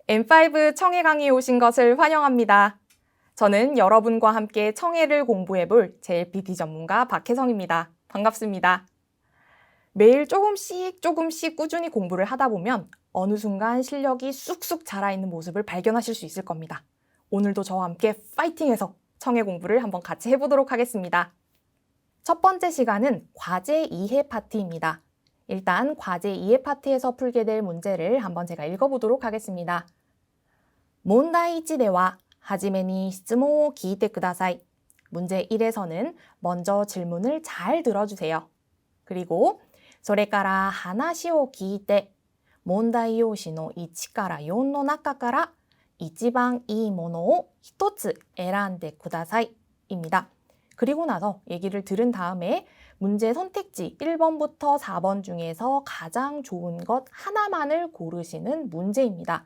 M5 청해 강의에 오신 것을 환영합니다. 저는 여러분과 함께 청해를 공부해볼 JLPT 전문가 박혜성입니다. 반갑습니다. 매일 조금씩 꾸준히 공부를 하다 보면 어느 순간 실력이 쑥쑥 자라있는 모습을 발견하실 수 있을 겁니다. 오늘도 저와 함께 파이팅해서 청해 공부를 한번 같이 해보도록 하겠습니다. 첫 번째 시간은 과제 이해 파트입니다. 일단 과제 이해 파트에서 풀게 될 문제를 한번 제가 읽어보도록 하겠습니다. 問題1でははじめに質問を聞いてください. 문제 1에서는 먼저 질문을 잘 들어주세요. 그리고 それから話を聞いて問題用紙の1から4の中から一番いいものを一つ選んでください. 입니다. 그리고 나서 얘기를 들은 다음에 문제 선택지 1번부터 4번 중에서 가장 좋은 것 하나만을 고르시는 문제입니다.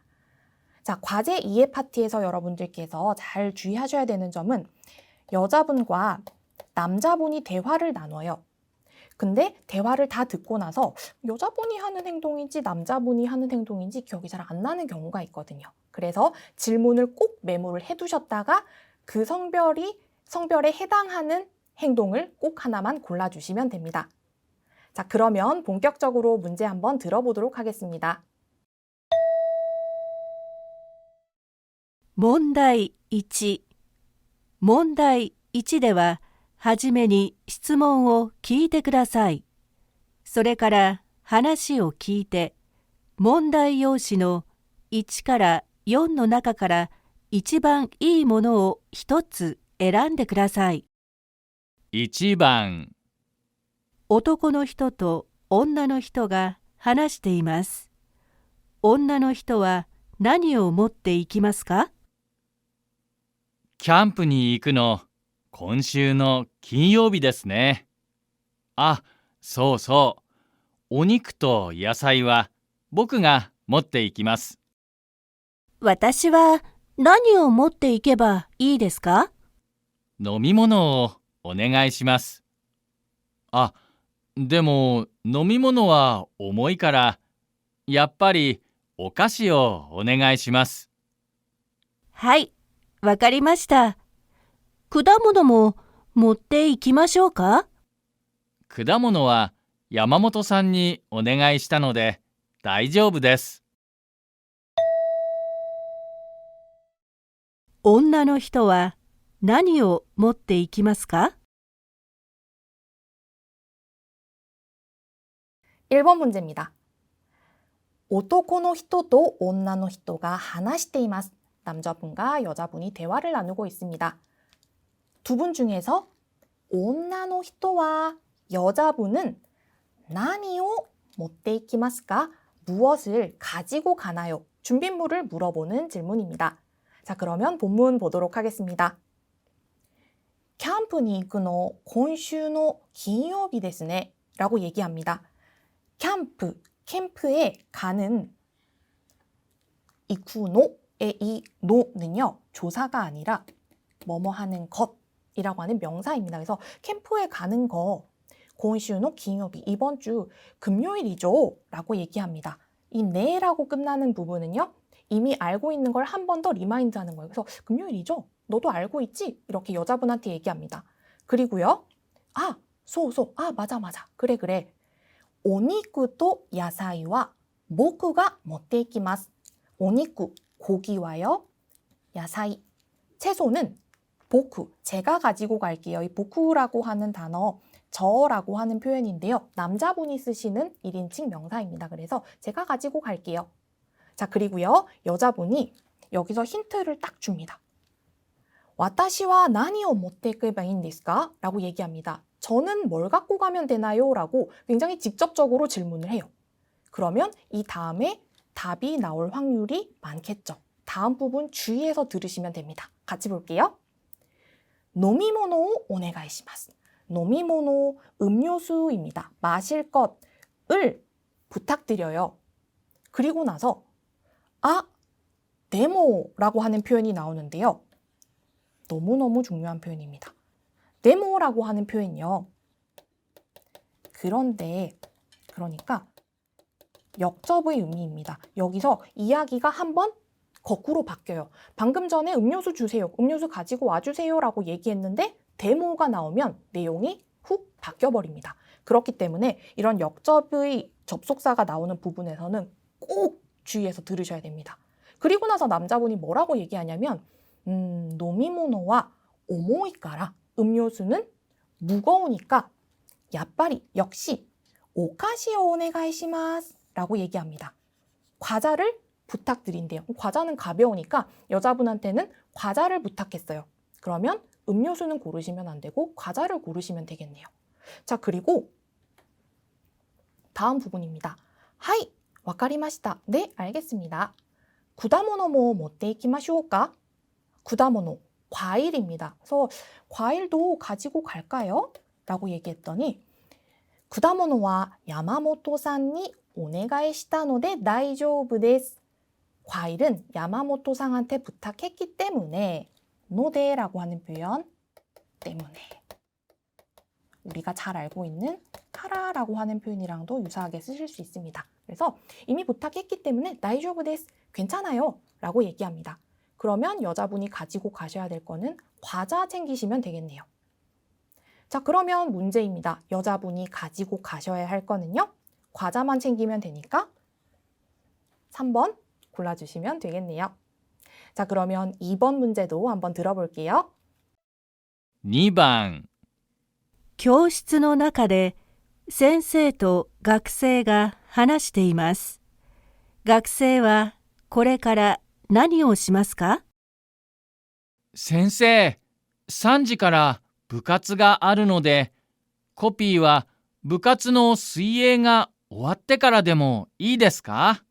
자, 과제 이해 파트에서 여러분들께서 잘 주의하셔야 되는 점은 여자분과 남자분이 대화를 나눠요. 근데 대화를 다 듣고 나서 여자분이 하는 행동인지 남자분이 하는 행동인지 기억이 잘 안 나는 경우가 있거든요. 그래서 질문을 꼭 메모를 해두셨다가 그 성별에 해당하는 행동을 꼭 하나만 골라주시면 됩니다. 자, 그러면 본격적으로 문제 한번 들어보도록 하겠습니다. 問題1。問題1では、はじめに質問を聞いてください。それから話を聞いて、問題用紙の1から4の中から一番いいものを一つ選んでください。1番、男の人と女の人が話しています。女の人は何を持っていきますか？キャンプに行くの、今週の金曜日ですね。あ、そうそう。お肉と野菜は僕が持っていきます。私は何を持っていけばいいですか？飲み物をお願いします。あ、でも飲み物は重いから、やっぱりお菓子をお願いします。はい、わかりました。果物も持っていきましょうか？果物は山本さんにお願いしたので大丈夫です。女の人は何を持っていきますか？ 1번 문제입니다. 男の人と女の人が話しています. 남자분과 여자분이 대화를 나누고 있습니다. 두 분 중에서 女の人와 여자분은 何を持っていきますか? 무엇을 가지고 가나요? 준비물을 물어보는 질문입니다. 자, 그러면 본문 보도록 하겠습니다. キャンプに行くの今週の金曜日ですね. 라고 얘기합니다. 캠프, 캠프에 가는 이쿠노의 이 노는요, 조사가 아니라 뭐뭐 하는 것이라고 하는 명사입니다. 그래서 캠프에 가는 거, 고이슈노 기요비, 이번 주 금요일이죠 라고 얘기합니다. 이 네라고 끝나는 부분은요, 이미 알고 있는 걸 한 번 더 리마인드 하는 거예요. 그래서 금요일이죠? 너도 알고 있지? 이렇게 여자분한테 얘기합니다. 그리고요, 아, 맞아. 그래. 오니쿠と 야사이와 모쿠가持っていきます. 오니쿠, 고기와요. 야사이, 채소는 보쿠, 제가 가지고 갈게요. 이 보쿠라고 하는 단어, 저라고 하는 표현인데요. 남자분이 쓰시는 1인칭 명사입니다. 그래서 제가 가지고 갈게요. 자, 그리고요, 여자분이 여기서 힌트를 딱 줍니다. 와타시와 나니오 모테이케바 인ですか? 라고 얘기합니다. 저는 뭘 갖고 가면 되나요? 라고 굉장히 직접적으로 질문을 해요. 그러면 이 다음에 답이 나올 확률이 많겠죠. 다음 부분 주의해서 들으시면 됩니다. 같이 볼게요. 노미모노 오네가이시마스. 노미모노, 음료수입니다. 마실 것을 부탁드려요. 그리고 나서 데모라고 하는 표현이 나오는데요. 너무너무 중요한 표현입니다. 데모라고 하는 표현이요. 그러니까 역접의 의미입니다. 여기서 이야기가 한번 거꾸로 바뀌어요. 방금 전에 음료수 주세요. 음료수 가지고 와주세요 라고 얘기했는데 데모가 나오면 내용이 훅 바뀌어버립니다. 그렇기 때문에 이런 역접의 접속사가 나오는 부분에서는 꼭 주의해서 들으셔야 됩니다. 그리고 나서 남자분이 뭐라고 얘기하냐면 노미모노와 오모이까라 음료수는 무거우니까 야빠리 역시 오카시오 오네가이시마스 라고 얘기합니다. 과자를 부탁드린대요. 과자는 가벼우니까 여자분한테는 과자를 부탁했어요. 그러면 음료수는 고르시면 안 되고 과자를 고르시면 되겠네요. 자, 그리고 다음 부분입니다. 하이, 와카리마시타. 네, 알겠습니다. 구다모노 뭐 모tte 이키마쇼우까? 구다모노, 과일입니다. 그래서 과일도 가지고 갈까요? 라고 얘기했더니 구다모노와 야마모토さんに 오네가이 시타노데 다이조부 데스. 과일은 야마모토상한테 부탁했기 때문에 노데라고 하는 표현 때문에 우리가 잘 알고 있는 카라라고 하는 표현이랑도 유사하게 쓰실 수 있습니다. 그래서 이미 부탁했기 때문에 다이조부 데스 괜찮아요 라고 얘기합니다. 그러면 여자분이 가지고 가셔야 될 거는 과자 챙기시면 되겠네요. 자, 그러면 문제입니다. 여자분이 가지고 가셔야 할 거는요. 과자만 챙기면 되니까 3번 골라주시면 되겠네요. 자, 그러면 2번 문제도 한번 들어볼게요. 2番教室の中で先生と学生が話しています。学生はこれから何をしますか？先生、3時から部活があるので、コピーは部活の水泳が終わってからでもいいですか？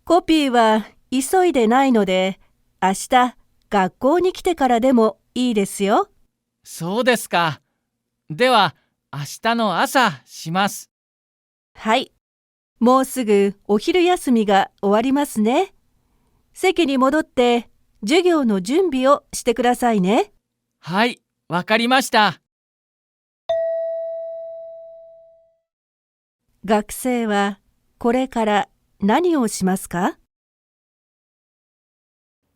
コピーは急いでないので、明日学校に来てからでもいいですよ。そうですか。では、明日の朝します。はい。もうすぐお昼休みが終わりますね。席に戻って授業の準備をしてくださいね。はい、わかりました。学生はこれから何をしますか？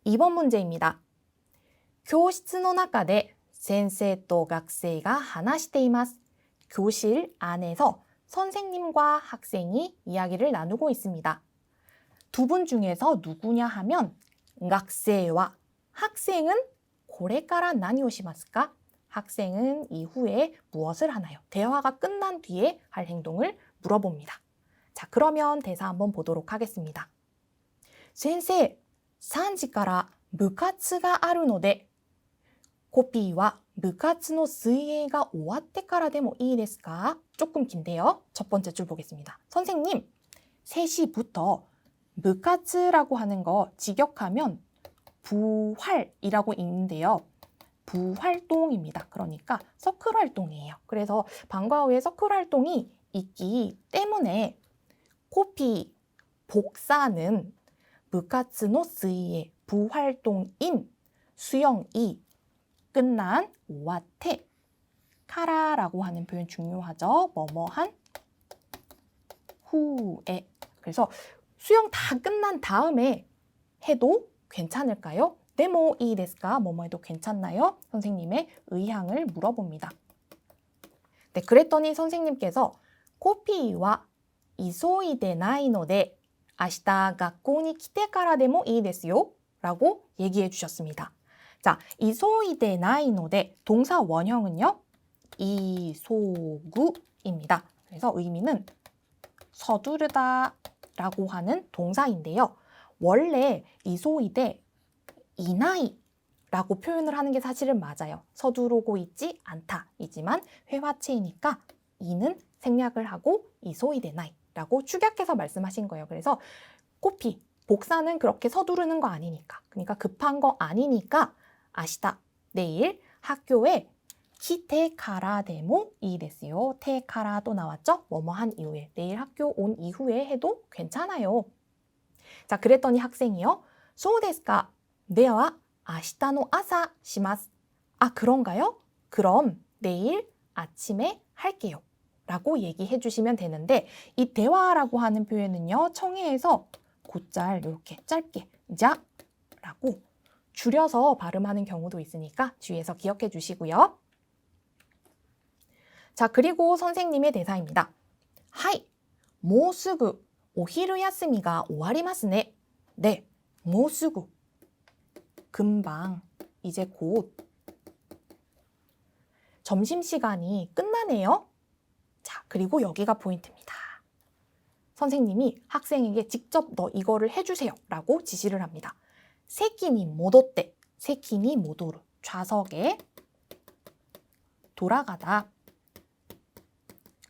2번 문제입니다. 教室の中で先生と学生が話しています. 교실 안에서 선생님과 학생이 이야기를 나누고 있습니다. 두 분 중에서 누구냐 하면 학생과 학생은 これから何をしますか? 학생은 이후에 무엇을 하나요? 대화가 끝난 뒤에 할 행동을 물어봅니다. 자, 그러면 대사 한번 보도록 하겠습니다. 先生、3時から部活があるので、コピーは部活の水泳が終わってからでもいいですか? 조금 긴데요. 첫 번째 줄 보겠습니다. 선생님, 3시부터 부活라고 하는 거 직역하면 부활이라고 읽는데요. 부활동입니다. 그러니까 서클 활동이에요. 그래서 방과 후에 서클 활동이 있기 때문에 코피, 복사는 부活の水泳, 부활동인 수영이 끝난 오와테, 카라라고 하는 표현 중요하죠. 뭐뭐한 후에. 그래서 수영 다 끝난 다음에 해도 괜찮을까요? 데모 이 데스까? 뭐뭐 해도 괜찮나요? 선생님의 의향을 물어봅니다. 네, 그랬더니 선생님께서 코피와 이소이데 나이 노데 아시다 학교에 来てからでもいいですよ라고 얘기해 주셨습니다. 자, 이소이데 나이 노데 동사 원형은요. 이소구입니다. 그래서 의미는 서두르다 라고 하는 동사인데요. 원래 이소이데 이나이 라고 표현을 하는 게 사실은 맞아요. 서두르고 있지 않다 이지만 회화체이니까 이는 생략을 하고 이소이데 나이 라고 축약해서 말씀하신 거예요. 그래서 코피, 복사는 그렇게 서두르는 거 아니니까, 그러니까 급한 거 아니니까 아시다, 내일 학교에 키테카라 데모 이 데스요. 테카라도 나왔죠? 뭐뭐한 이후에, 내일 학교 온 이후에 해도 괜찮아요. 자, 그랬더니 학생이요. 소데스까? 네와 아시다노 아사 시마스. 아, 그런가요? 그럼 내일 아침에 할게요. 라고 얘기해 주시면 되는데 이 대화라고 하는 표현은요. 청해에서 곧잘 이렇게 짧게 자라고 줄여서 발음하는 경우도 있으니까 주의해서 기억해 주시고요. 자, 그리고 선생님의 대사입니다. 하이, もうすぐお昼休みが終わりますね. 네, もうすぐ. 금방, 이제 곧. 점심시간이 끝나네요. 자, 그리고 여기가 포인트입니다. 선생님이 학생에게 직접 너 이거를 해주세요 라고 지시를 합니다. 세키니 모도떼, 세키니 모도르, 좌석에 돌아가다.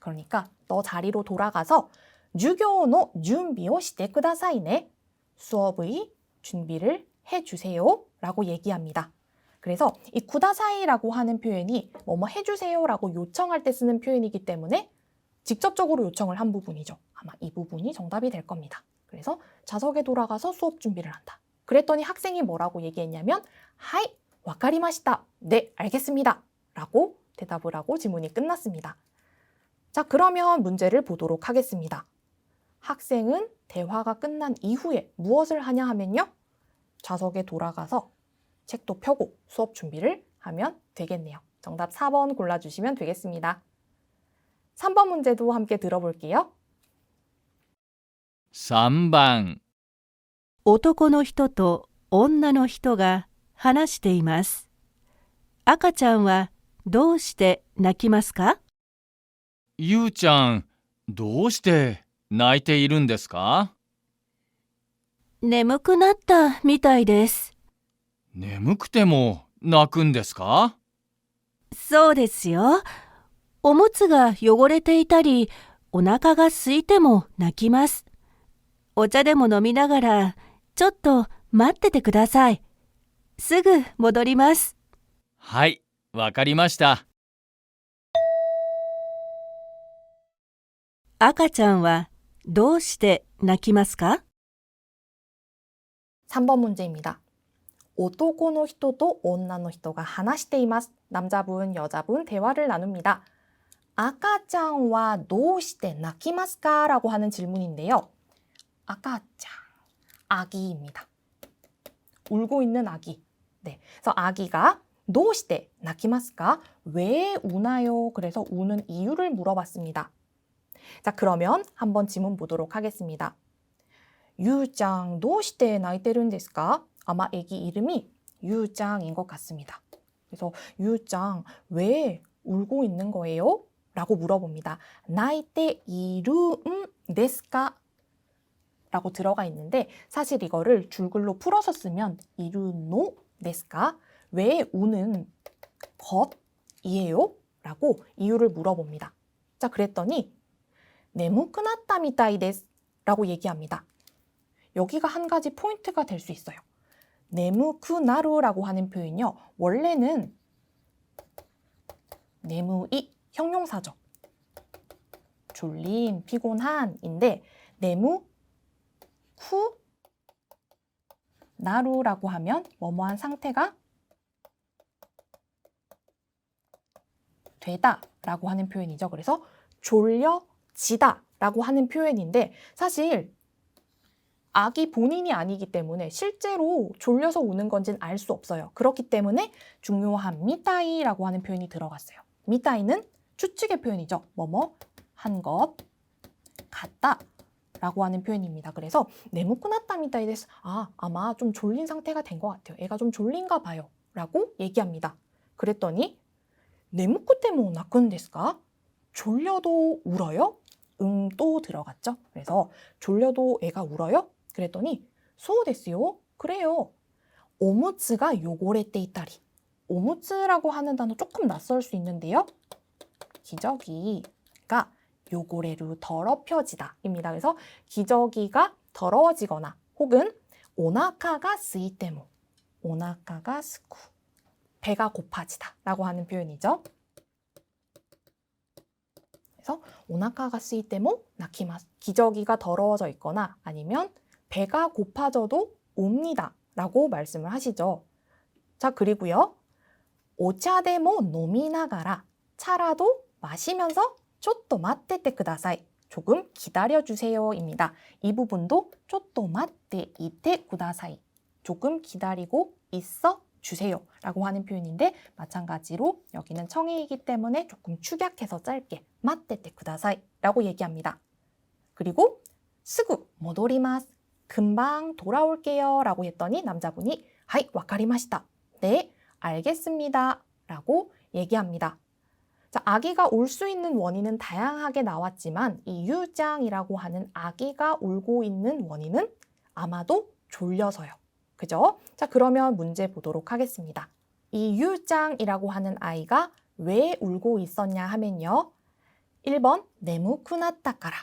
그러니까 너 자리로 돌아가서 주교의 준비를 시대 쿠다사이네. 수업의 준비를 해주세요 라고 얘기합니다. 그래서 이 쿠다사이라고 하는 표현이 뭐뭐 해주세요 라고 요청할 때 쓰는 표현이기 때문에 직접적으로 요청을 한 부분이죠. 아마 이 부분이 정답이 될 겁니다. 그래서 좌석에 돌아가서 수업 준비를 한다. 그랬더니 학생이 뭐라고 얘기했냐면 하이, 와카리마시타. 네, 알겠습니다. 라고 대답을 하고 지문이 끝났습니다. 자, 그러면 문제를 보도록 하겠습니다. 학생은 대화가 끝난 이후에 무엇을 하냐 하면요. 좌석에 돌아가서 책도 펴고 수업 준비를 하면 되겠네요. 정답 4번 골라주시면 되겠습니다. 3번 문제도 함께 들어볼게요. 3番男の人と女の人が話しています。赤ちゃんはどうして泣きますか？ゆうちゃん、どうして泣いているんですか？眠くなったみたいです。眠くても泣くんですか？そうですよ。おむつが汚れていたり、お腹が空いても泣きます。お茶でも飲みながら、ちょっと待っててください。すぐ戻ります。はい、わかりました。赤ちゃんはどうして泣きますか？ 3번 문제입니다. 男の人と女の人が話しています. 남자분, 여자분 대화를 나눕니다. 赤ちゃんはどうして泣きますか? 라고 하는 질문인데요. 赤ちゃん, 아기입니다. 울고 있는 아기. 네, 그래서 아기가 どうして泣きますか? 왜 우나요? 그래서 우는 이유를 물어봤습니다. 자, 그러면 한번 지문 보도록 하겠습니다. 유짱, どうして泣いてるんですか? 아마 애기 이름이 유짱인 것 같습니다. 그래서 유짱, 왜 울고 있는 거예요? 라고 물어봅니다. 泣いているんですか? 라고 들어가 있는데 사실 이거를 줄글로 풀어서 쓰면 이루노 데스까? 왜 우는 것이에요? 라고 이유를 물어봅니다. 자, 그랬더니 眠くなったみたいです라고 얘기합니다. 여기가 한 가지 포인트가 될 수 있어요. 眠くなる라고 하는 표현이요. 원래는 眠い형용사죠. 졸림, 피곤한인데 眠く 나루라고 하면 뭐뭐한 상태가 되다 라고 하는 표현이죠. 그래서 졸려지다 라고 하는 표현인데 사실 아기 본인이 아니기 때문에 실제로 졸려서 우는 건지는 알 수 없어요. 그렇기 때문에 중요한 미타이라고 하는 표현이 들어갔어요. 미타이는 추측의 표현이죠. 뭐뭐 한 것 같다 라고 하는 표현입니다. 그래서 네모쿠나타 미타이 데스. 아마 좀 졸린 상태가 된 것 같아요. 애가 좀 졸린가 봐요. 라고 얘기합니다. 그랬더니 네모쿠 때문에 나군 데스까? 졸려도 울어요? 또 들어갔죠. 그래서 졸려도 애가 울어요? 그랬더니 소 데스요? 그래요. 오무츠가 요고레테 이타리. 오무츠라고 하는 단어 조금 낯설 수 있는데요. 기저귀가 요고레루 더럽혀지다 입니다. 그래서 기저귀가 더러워지거나 혹은 오나카가 스이테모, 오나카가 스쿠, 배가 고파지다 라고 하는 표현이죠. 그래서 오나카가 스이테모 나키마스, 기저귀가 더러워져 있거나 아니면 배가 고파져도 옵니다 라고 말씀을 하시죠. 자, 그리고요. 오차데모 노미나가라, 차라도 마시면서 ちょっと待っててください 조금 기다려주세요입니다. 이 부분도 ちょっと待っていてください. 조금 기다리고 있어 주세요 라고 하는 표현인데 마찬가지로 여기는 청해이기 때문에 조금 축약해서 짧게 待っててください라고 얘기합니다. 그리고 すぐ戻ります. 금방 돌아올게요 라고 했더니 남자분이 はい、わかりました. 네, 알겠습니다 라고 얘기합니다. 자, 아기가 울 수 있는 원인은 다양하게 나왔지만 이 유장이라고 하는 아기가 울고 있는 원인은 아마도 졸려서요. 그죠? 자, 그러면 문제 보도록 하겠습니다. 이 유장이라고 하는 아이가 왜 울고 있었냐 하면요. 1번, 眠くなったから.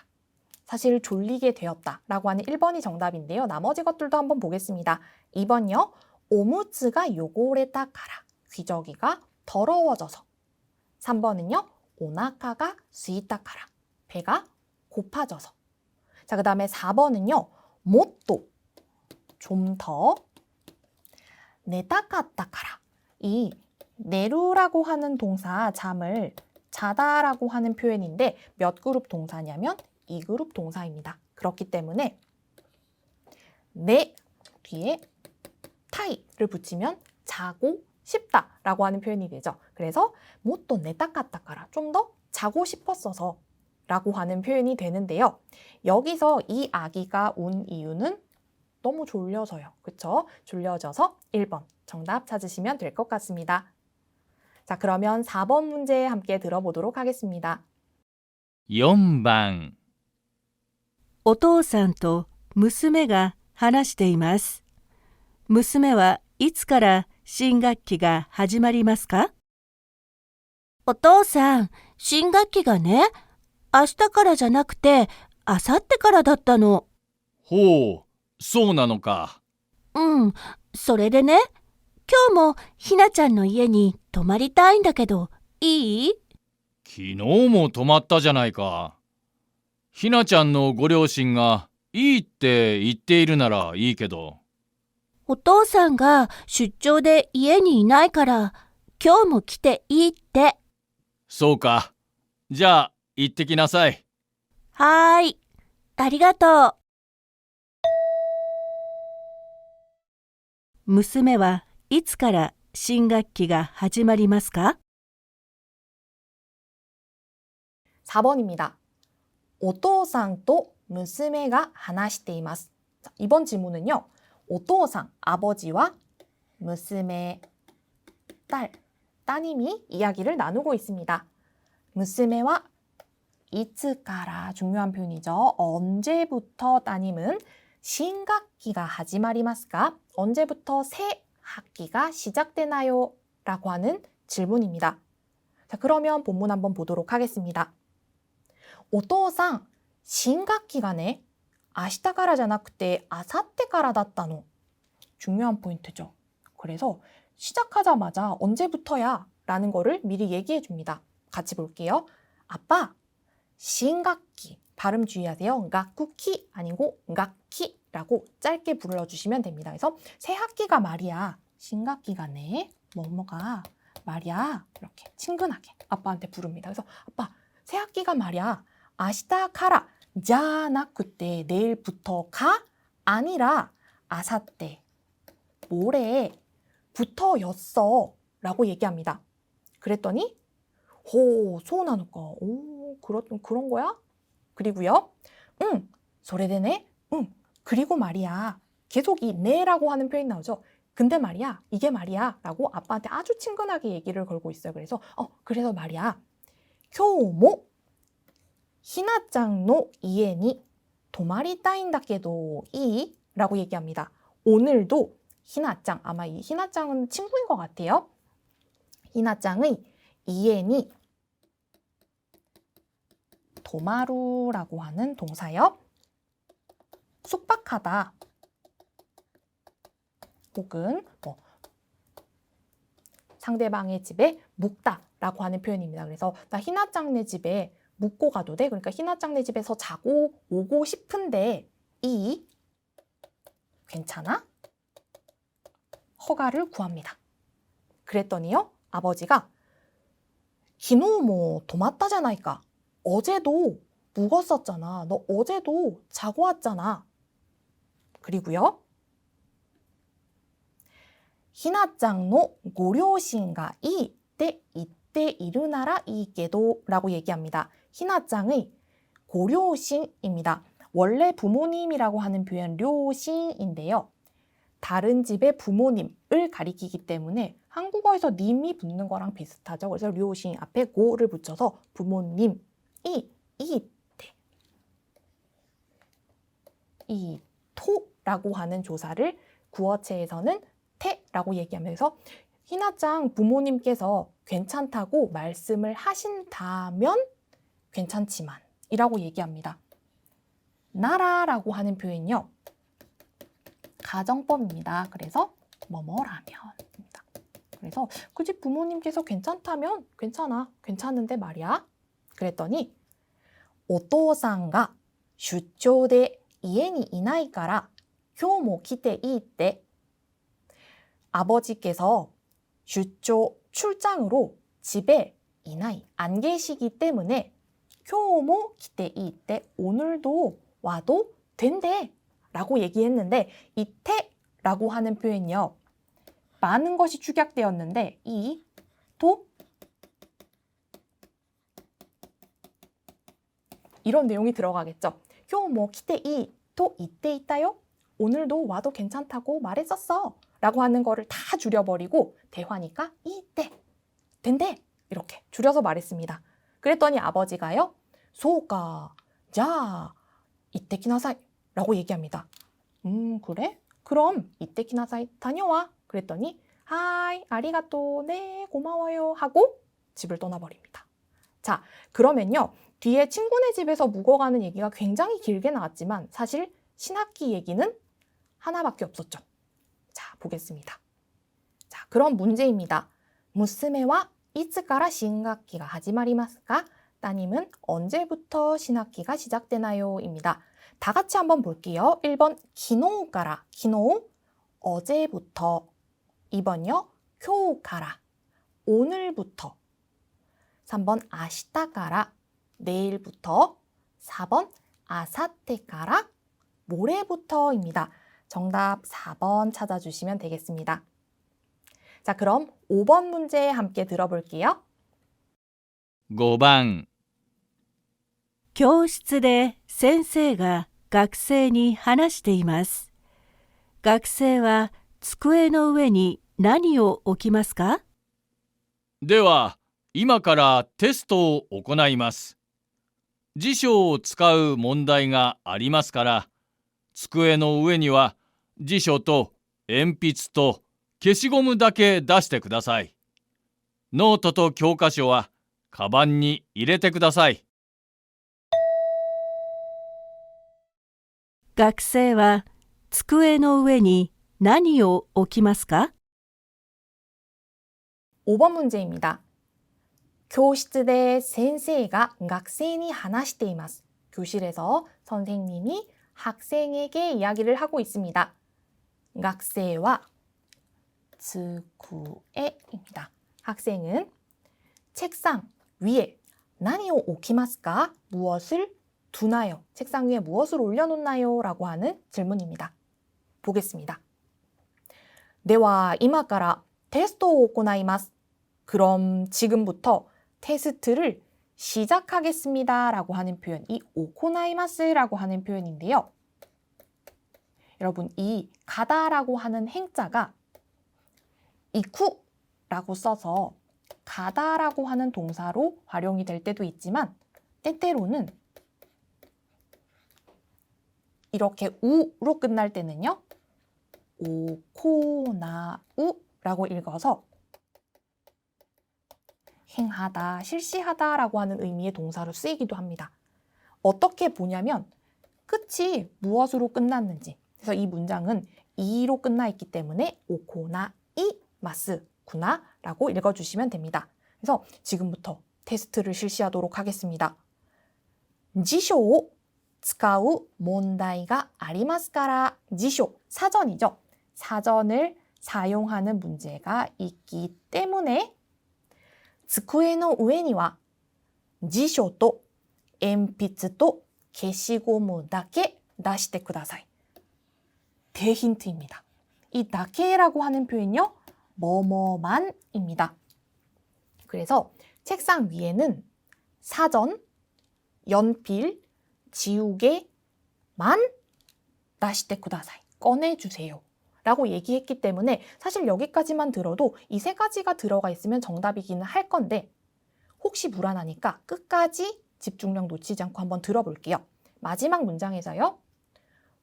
사실 졸리게 되었다 라고 하는 1번이 정답인데요. 나머지 것들도 한번 보겠습니다. 2번요. 오무츠가 요고레다 카라. 귀저귀가 더러워져서. 3번은요. 오나카가 스이타 카라. 배가 고파져서. 자, 그 다음에 4번은요. 모또. 좀 더. 네다카타 카라. 이 내루라고 하는 동사 잠을 자다라고 하는 표현인데 몇 그룹 동사냐면 2그룹 동사입니다. 그렇기 때문에 네 뒤에 타이를 붙이면 자고 싶다라고 하는 표현이 되죠. 그래서 모또 네다카타카라 좀 더 자고 싶었어서 라고 하는 표현이 되는데요. 여기서 이 아기가 운 이유는 너무 졸려서요. 그쵸? 졸려져서 1번 정답 찾으시면 될 것 같습니다. 자, 그러면 4번 문제 함께 들어보도록 하겠습니다. 4番お父さんと娘が話しています。娘はいつから新学期が始まりますか？お父さん、新学期がね、明日からじゃなくて、明後日からだったの。ほう、そうなのか。うん、それでね、今日もひなちゃんの家に泊まりたいんだけど、いい？昨日も泊まったじゃないか。ひなちゃんのご両親がいいって言っているならいいけど。お父さんが出張で家にいないから、今日も来ていいって。そうか。じゃあ、行ってきなさい。はーい、ありがとう。娘はいつから新学期が始まりますか？ 4번입니다. お父さんと娘が話しています. 자, 이번 질문은요. お父さん, 아버지와 娘, 딸, 따님이 이야기를 나누고 있습니다. 娘와 いつから 중요한 표현이죠. 언제부터 따님은 신학기가 始まりますか? 언제부터 새 학기가 시작되나요? 라고 하는 질문입니다. 자, 그러면 본문 한번 보도록 하겠습니다. お父さん、新学期がね、明日からじゃなくて明後日からだったの. 중요한 포인트죠. 그래서 시작하자마자 언제부터야? 라는 거를 미리 얘기해 줍니다. 같이 볼게요. 아빠, 신학기. 발음 주의하세요. 가쿠키 아니고 가키라고 짧게 불러주시면 됩니다. 그래서 새 학기가 말이야. 신학기가 네. 뭐뭐가 말이야. 이렇게 친근하게 아빠한테 부릅니다. 그래서 아빠, 새 학기가 말이야. 아시다 카라. 자나쿠때 내일부터가 아니라 아사때 모레부터였어 라고 얘기합니다. 그랬더니 호, 소나누까. 오, 그런 거야? 그리고요. 응, 소래되네. 응, 그리고 말이야. 계속 이 네라고 하는 표현이 나오죠. 근데 말이야, 이게 말이야 라고 아빠한테 아주 친근하게 얘기를 걸고 있어요. 그래서 그래서 말이야. 교모 히나짱노 이에니 도마리따인다케도 이 라고 얘기합니다. 오늘도 히나짱, 아마 이 히나짱은 친구인 것 같아요. 히나짱의 이에니 도마루라고 하는 동사요. 숙박하다 혹은 상대방의 집에 묵다라고 하는 표현입니다. 그래서 나 히나짱네 집에 묵고 가도 돼? 그러니까 히나짱네 집에서 자고 오고 싶은데 이 괜찮아? 허가를 구합니다. 그랬더니요. 아버지가 기노모 도마따잖아이까. 어제도 묵었었잖아. 너 어제도 자고 왔잖아. 그리고요. 히나짱의 고려신가 이때 이때 이르나라 이게도 라고 얘기합니다. 히나짱의 고려신입니다. 원래 부모님이라고 하는 표현 료신인데요. 다른 집의 부모님을 가리키기 때문에 한국어에서 님이 붙는 거랑 비슷하죠. 그래서 료신 앞에 고를 붙여서 부모님이 이때 이 토라고 하는 조사를 구어체에서는 태라고 얘기하면서 히나짱 부모님께서 괜찮다고 말씀을 하신다면 괜찮지만 이라고 얘기합니다. 나라라고 하는 표현이요. 가정법입니다. 그래서 뭐뭐라면입니다. 그래서 그 집 부모님께서 괜찮다면 괜찮아. 괜찮은데 말이야. 그랬더니 오토상가 출張で家にいないから今日も来ていいって 아버지께서 출장으로 집에 이나이 안 계시기 때문에 今日も来ていいって 오늘도 와도 된대 라고 얘기했는데 이 태라고 하는 표현이요. 많은 것이 축약되었는데 이 도 이런 내용이 들어가겠죠. 今日も来ていい또 이때 있다요. 오늘도 와도 괜찮다고 말했었어 라고 하는 거를 다 줄여버리고 대화니까 이때 된대 이렇게 줄여서 말했습니다. 그랬더니 아버지가요. 소가 자 이때 키나사이 라고 얘기합니다. 그래? 그럼 이때 키나사이 다녀와. 그랬더니 하이 아리가또 네 고마워요 하고 집을 떠나버립니다. 자 그러면요. 뒤에 친구네 집에서 묵어가는 얘기가 굉장히 길게 나왔지만 사실 신학기 얘기는 하나밖에 없었죠. 자 보겠습니다. 자 그럼 문제입니다. 무스메와 이츠카라 신학기가 하지마리마스까? 따님은 언제부터 신학기가 시작되나요? 입니다. 다 같이 한번 볼게요. 1번 기노우까라 기노우 어제부터 2번요 교우까라 오늘부터 3번 아시타까라 내일부터 4번 아사테까라 모레부터입니다. 정답 4번 찾아주시면 되겠습니다. 자 그럼 5번 문제 함께 들어볼게요. 5番教室で先生が学生に話しています。学生は机の上に何を置きますか？では、今からテストを行います。辞書を使う問題がありますから、机の上には辞書と鉛筆と消しゴムだけ出してください。ノートと教科書はカバンに入れてください。学生は机の上に何を置きますか？ 5번 문제입니다. 교실에 선생가 학생이 話しています. 교실에서 선생님이 학생에게 이야기를 하고 있습니다. 학생과机입니다. 학생은 책상 위에 何を置きますか? 무엇을 두나요? 책상 위에 무엇을 올려놓나요? 라고 하는 질문입니다. 보겠습니다. では今からテストを行います. 그럼 지금부터 테스트를 시작하겠습니다 라고 하는 표현, 이 오코나이마스라고 하는 표현인데요. 여러분 이 가다라고 하는 행자가 이쿠라고 써서 가다라고 하는 동사로 활용이 될 때도 있지만 때때로는 이렇게 우로 끝날 때는요. 오코나우라고 읽어서 행하다, 실시하다라고 하는 의미의 동사로 쓰이기도 합니다. 어떻게 보냐면 끝이 무엇으로 끝났는지, 그래서 이 문장은 이로 끝나 있기 때문에 오코나이마스구나라고 읽어주시면 됩니다. 그래서 지금부터 테스트를 실시하도록 하겠습니다. 지쇼使う 문제가 ありますから 지쇼, 사전이죠. 사전을 사용하는 문제가 있기 때문에 机の上には辞書と鉛筆と消しゴムだけ出してください. 대힌트입니다. 이 다케라고 하는 표현요. 뭐뭐만입니다. 그래서 책상 위에는 사전, 연필, 지우개만 다시테 쿠다사이. 꺼내주세요. 라고 얘기했기 때문에 사실 여기까지만 들어도 이 세 가지가 들어가 있으면 정답이기는 할 건데 혹시 불안하니까 끝까지 집중력 놓치지 않고 한번 들어볼게요. 마지막 문장에서요.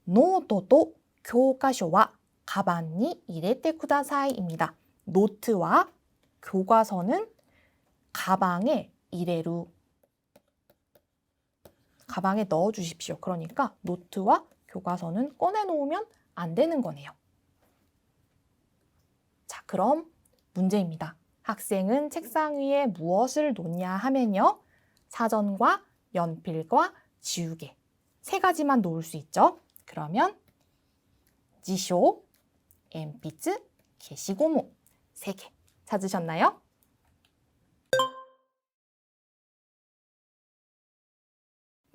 노트도 교과서와 가방에 入れてください입니다. 노트와 교과서는 가방에 入れる. 가방에 넣어 주십시오. 그러니까 노트와 교과서는 꺼내놓으면 안 되는 거네요. 자, 그럼 문제입니다. 학생은 책상 위에 무엇을 놓냐 하면요. 사전과 연필과 지우개 세 가지만 놓을 수 있죠. 그러면 지쇼,鉛筆, 게시고무 세 개 찾으셨나요?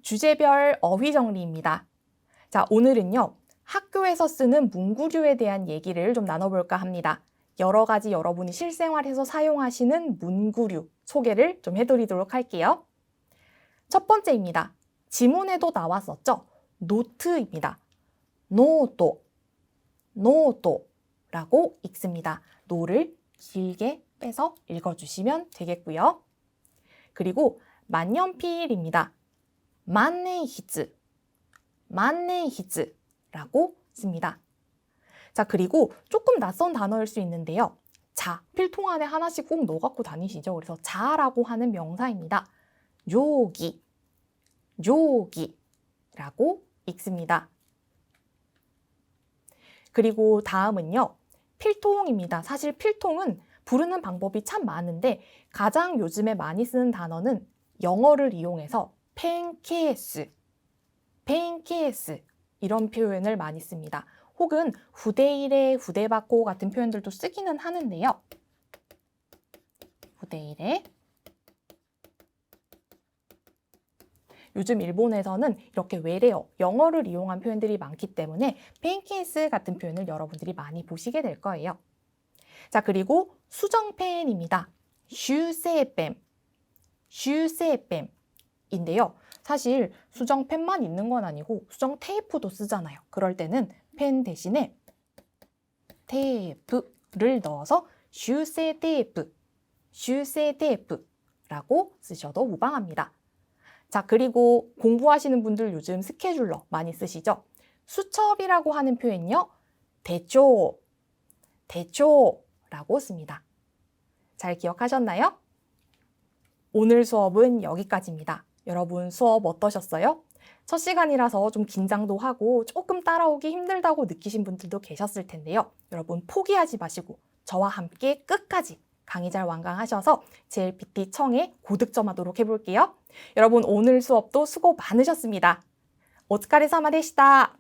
주제별 어휘 정리입니다. 자, 오늘은요. 학교에서 쓰는 문구류에 대한 얘기를 좀 나눠볼까 합니다. 여러 가지 여러분이 실생활에서 사용하시는 문구류 소개를 좀 해드리도록 할게요. 첫 번째입니다. 지문에도 나왔었죠? 노트입니다. 노토, 노토라고 읽습니다. 노를 길게 빼서 읽어주시면 되겠고요. 그리고 만년필입니다. 만네히츠, 만네히츠라고 씁니다. 자, 그리고 조금 낯선 단어일 수 있는데요. 자, 필통 안에 하나씩 꼭 넣어 갖고 다니시죠. 그래서 자라고 하는 명사입니다. 요기, 요기라고 읽습니다. 그리고 다음은요. 필통입니다. 사실 필통은 부르는 방법이 참 많은데 가장 요즘에 많이 쓰는 단어는 영어를 이용해서 펜케이스, 펜케이스 이런 표현을 많이 씁니다. 혹은 후대일에, 후대받고 같은 표현들도 쓰기는 하는데요. 후대일에 요즘 일본에서는 이렇게 외래어, 영어를 이용한 표현들이 많기 때문에 펜케이스 같은 표현을 여러분들이 많이 보시게 될 거예요. 자, 그리고 수정펜입니다. 슈세펜, 슈세펜인데요. 사실 수정펜만 있는 건 아니고 수정 테이프도 쓰잖아요. 그럴 때는 펜 대신에 테이프를 넣어서 슈세 테이프, 슈세 테이프라고 쓰셔도 무방합니다. 자, 그리고 공부하시는 분들 요즘 스케줄러 많이 쓰시죠? 수첩이라고 하는 표현요. 대조, 대조라고 씁니다. 잘 기억하셨나요? 오늘 수업은 여기까지입니다. 여러분 수업 어떠셨어요? 첫 시간이라서 좀 긴장도 하고 조금 따라오기 힘들다고 느끼신 분들도 계셨을 텐데요. 여러분 포기하지 마시고 저와 함께 끝까지 강의 잘 완강하셔서 JLPT 청에 고득점하도록 해볼게요. 여러분 오늘 수업도 수고 많으셨습니다. 오츠카레사마でした.